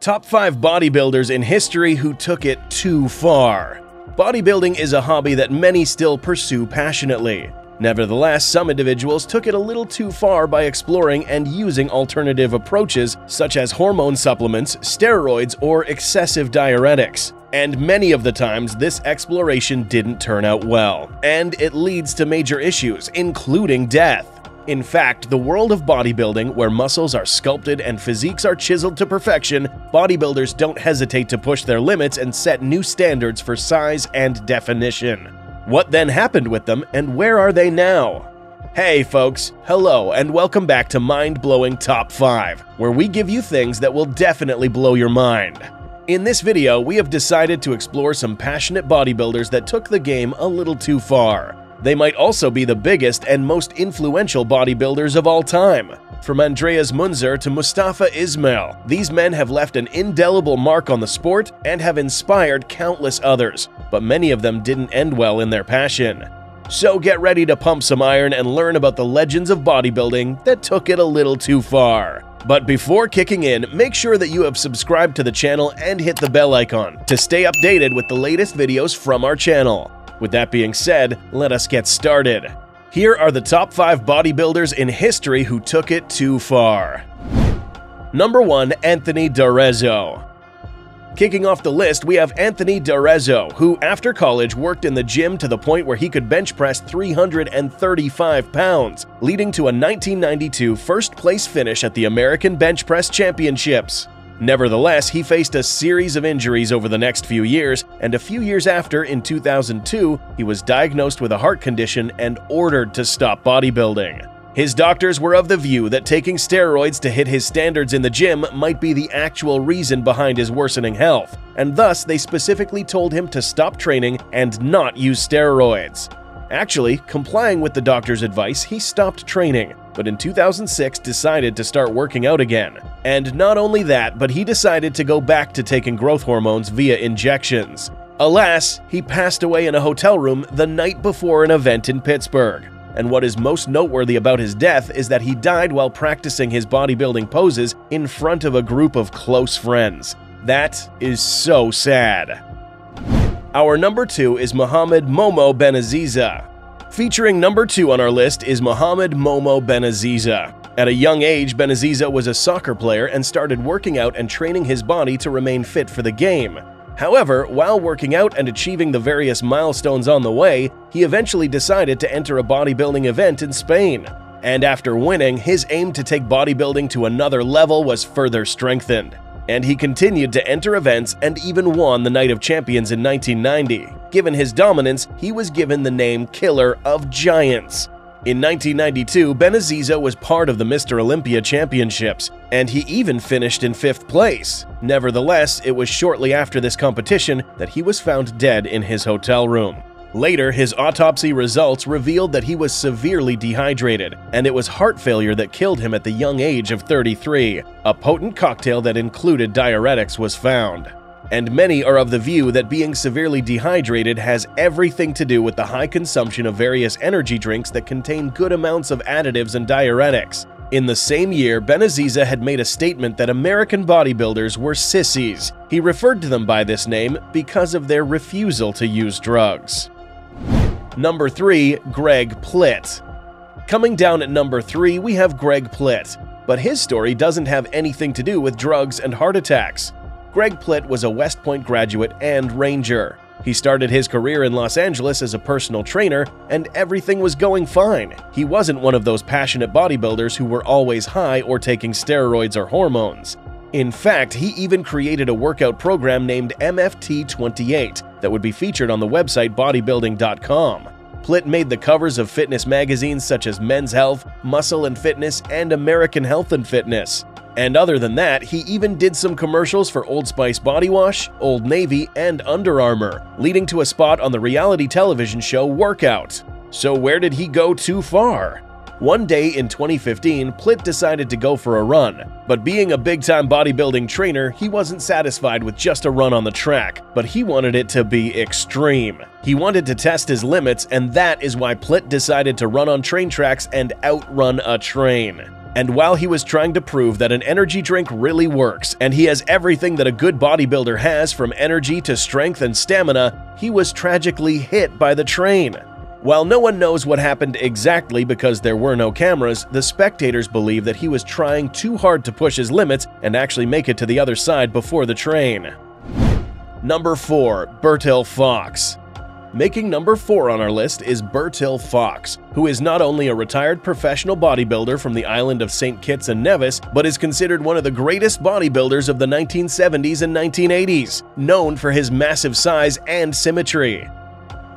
Top 5 bodybuilders in history who took it too far. Bodybuilding is a hobby that many still pursue passionately. Nevertheless, some individuals took it a little too far by exploring and using alternative approaches such as hormone supplements, steroids, or excessive diuretics. And many of the times, this exploration didn't turn out well, and it leads to major issues, including death. In fact, the world of bodybuilding, where muscles are sculpted and physiques are chiseled to perfection, bodybuilders don't hesitate to push their limits and set new standards for size and definition. What then happened with them, and where are they now? Hey folks, hello and welcome back to Mind-Blowing Top 5, where we give you things that will definitely blow your mind. In this video, we have decided to explore some passionate bodybuilders that took the game a little too far. They might also be the biggest and most influential bodybuilders of all time. From Andreas Munzer to Mustafa Ismail, these men have left an indelible mark on the sport and have inspired countless others, but many of them didn't end well in their passion. So get ready to pump some iron and learn about the legends of bodybuilding that took it a little too far. But before kicking in, make sure that you have subscribed to the channel and hit the bell icon to stay updated with the latest videos from our channel. With that being said, let us get started. Here are the top 5 bodybuilders in history who took it too far. Number 1. Anthony D'Arezzo. Kicking off the list, we have Anthony D'Arezzo, who after college worked in the gym to the point where he could bench press 335 pounds, leading to a 1992 first-place finish at the American Bench Press Championships. Nevertheless, he faced a series of injuries over the next few years, and a few years after, in 2002, he was diagnosed with a heart condition and ordered to stop bodybuilding. His doctors were of the view that taking steroids to hit his standards in the gym might be the actual reason behind his worsening health, and thus they specifically told him to stop training and not use steroids. Actually, complying with the doctor's advice, he stopped training, but in 2006 decided to start working out again. And not only that, but he decided to go back to taking growth hormones via injections. Alas, he passed away in a hotel room the night before an event in Pittsburgh. And what is most noteworthy about his death is that he died while practicing his bodybuilding poses in front of a group of close friends. That is so sad. Our number 2 is Mohamed Momo Benaziza. Featuring number 2 on our list is Mohamed Momo Benaziza. At a young age, Benaziza was a soccer player and started working out and training his body to remain fit for the game. However, while working out and achieving the various milestones on the way, he eventually decided to enter a bodybuilding event in Spain. And after winning, his aim to take bodybuilding to another level was further strengthened. And he continued to enter events and even won the Night of Champions in 1990. Given his dominance, he was given the name Killer of Giants. In 1992, Benaziza was part of the Mr. Olympia Championships, and he even finished in 5th place. Nevertheless, it was shortly after this competition that he was found dead in his hotel room. Later, his autopsy results revealed that he was severely dehydrated, and it was heart failure that killed him at the young age of 33. A potent cocktail that included diuretics was found. And many are of the view that being severely dehydrated has everything to do with the high consumption of various energy drinks that contain good amounts of additives and diuretics. In the same year, Benaziza had made a statement that American bodybuilders were sissies. He referred to them by this name because of their refusal to use drugs. Number 3. Greg Plitt. Coming down at number 3, we have Greg Plitt, but his story doesn't have anything to do with drugs and heart attacks. Greg Plitt was a West Point graduate and Ranger. He started his career in Los Angeles as a personal trainer, and everything was going fine. He wasn't one of those passionate bodybuilders who were always high or taking steroids or hormones. In fact, he even created a workout program named MFT28 that would be featured on the website bodybuilding.com. Plitt made the covers of fitness magazines such as Men's Health, Muscle and Fitness, and American Health and Fitness. And other than that, he even did some commercials for Old Spice Body Wash, Old Navy, and Under Armour, leading to a spot on the reality television show Workout. So where did he go too far? One day in 2015, Plitt decided to go for a run, but being a big-time bodybuilding trainer, he wasn't satisfied with just a run on the track, but he wanted it to be extreme. He wanted to test his limits, and that is why Plitt decided to run on train tracks and outrun a train. And while he was trying to prove that an energy drink really works and he has everything that a good bodybuilder has from energy to strength and stamina, he was tragically hit by the train. While no one knows what happened exactly because there were no cameras, the spectators believe that he was trying too hard to push his limits and actually make it to the other side before the train. Number 4. Bertil Fox. Making number 4 on our list is Bertil Fox, who is not only a retired professional bodybuilder from the island of St. Kitts and Nevis, but is considered one of the greatest bodybuilders of the 1970s and 1980s, known for his massive size and symmetry.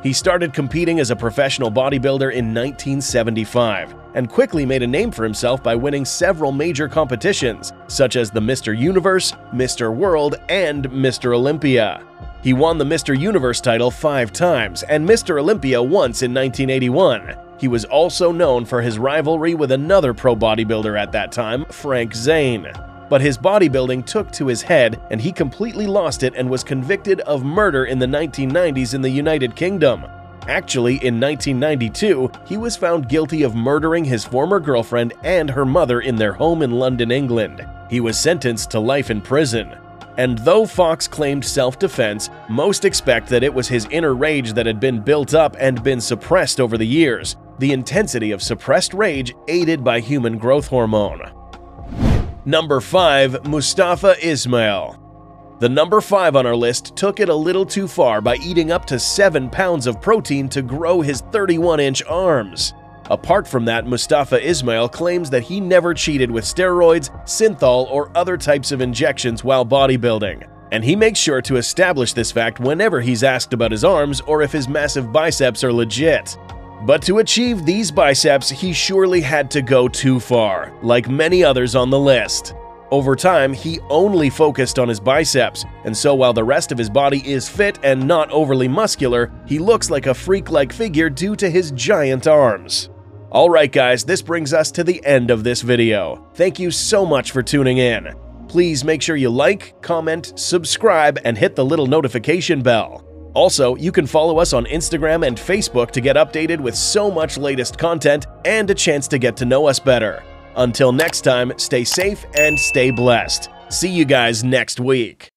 He started competing as a professional bodybuilder in 1975 and quickly made a name for himself by winning several major competitions, such as the Mr. Universe, Mr. World, and Mr. Olympia. He won the Mr. Universe title 5 times and Mr. Olympia once in 1981. He was also known for his rivalry with another pro bodybuilder at that time, Frank Zane. But his bodybuilding took to his head and he completely lost it and was convicted of murder in the 1990s in the United Kingdom. Actually, in 1992, he was found guilty of murdering his former girlfriend and her mother in their home in London, England. He was sentenced to life in prison. And though Fox claimed self-defense, most expect that it was his inner rage that had been built up and been suppressed over the years, the intensity of suppressed rage aided by human growth hormone. Number 5. Mustafa Ismail. The number 5 on our list took it a little too far by eating up to 7 pounds of protein to grow his 31-inch arms. Apart from that, Mustafa Ismail claims that he never cheated with steroids, synthol, or other types of injections while bodybuilding. And he makes sure to establish this fact whenever he's asked about his arms or if his massive biceps are legit. But to achieve these biceps, he surely had to go too far, like many others on the list. Over time, he only focused on his biceps, and so while the rest of his body is fit and not overly muscular, he looks like a freak-like figure due to his giant arms. Alright guys, this brings us to the end of this video. Thank you so much for tuning in. Please make sure you like, comment, subscribe, and hit the little notification bell. Also, you can follow us on Instagram and Facebook to get updated with so much latest content and a chance to get to know us better. Until next time, stay safe and stay blessed. See you guys next week.